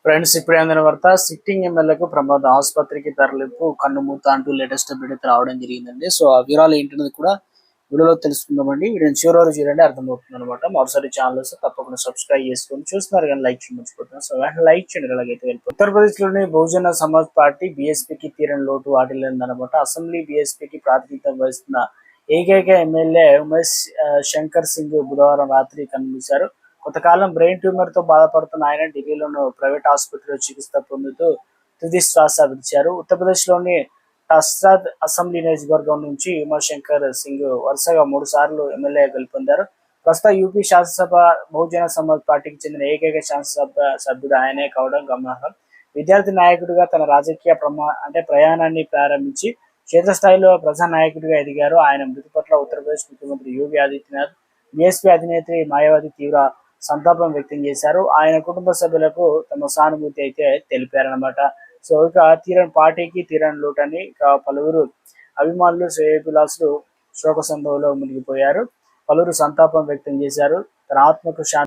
Friends ఇప్పుడు అందిన వార్త సిట్టింగ్ ఎమ్మెల్యేకు ప్రమాదం ఆసుపత్రికి తరలింపు కన్నుమూత అంటూ లేటెస్ట్ అప్డేట్ అయితే రావడం జరిగిందండి. సో ఆ వివరాలు ఏంటనేది కూడా వీడియోలో తెలుసుకుందామండి. వీడియోని చివరి వరకు చూడండి, అర్థమవుతుంది అనమాట. మరోసారి ఛానల్ వస్తే తప్పకుండా సబ్స్క్రైబ్ చేసుకొని చూస్తున్నారు కానీ లైక్ చేయడం మర్చిపోతున్నారు. సో వెంటనే లైక్ చేయండి. అలాగైతే వెళ్ళిపోతుంది. ఉత్తరప్రదేశ్ లోని బహుజన సమాజ్ పార్టీ బీఎస్పీకి తీరని లోటు వాటిల్లిందనమాట. అసెంబ్లీ బీఎస్పీకి ప్రాతినిధ్యం వహిస్తున్న ఏకైక ఎమ్మెల్యే ఉమేష్ శంకర్ సింగ్ బుధవారం రాత్రి కన్నుమూశారు. కొంతకాలం బ్రెయిన్ ట్యూమర్ తో బాధపడుతున్న ఆయన ఢిల్లీలోని ప్రైవేట్ ఆసుపత్రిలో చికిత్స పొందుతూ తుది శ్వాస విడిచారు. ఉత్తరప్రదేశ్ లోని టస్రాద్ అసెంబ్లీ నియోజకవర్గం నుంచి ఉమాశంకర్ సింగ్ వరుసగా 3 సార్లు ఎమ్మెల్యే గెలుపొందారు. ప్రస్తుతం యూపీ శాసనసభ బహుజన సమాజ్ పార్టీకి చెందిన ఏకైక శాసనసభ సభ్యుడు ఆయనే కావడం గమనార్హం. విద్యార్థి నాయకుడిగా తన రాజకీయ ప్రయాణాన్ని ప్రారంభించి క్షేత్రస్థాయిలో ప్రజానాయకుడిగా ఎదిగారు. ఆయన మృతి పట్ల ఉత్తరప్రదేశ్ ముఖ్యమంత్రి యోగి ఆదిత్యనాథ్, బీఎస్పీ అధినేత్రి మాయావతి తీవ్ర సంతాపం వ్యక్తం చేశారు. ఆయన కుటుంబ సభ్యులకు తమ సానుభూతి అయితే తెలిపారనమాట. సో ఇక పార్టీకి తీరని లోటని ఇక పలువురు అభిమానులు శ్రేయోభిలాసులు శోక సంభవంలో మునిగిపోయారు. పలువురు సంతాపం వ్యక్తం చేశారు. తన ఆత్మకు శాంతి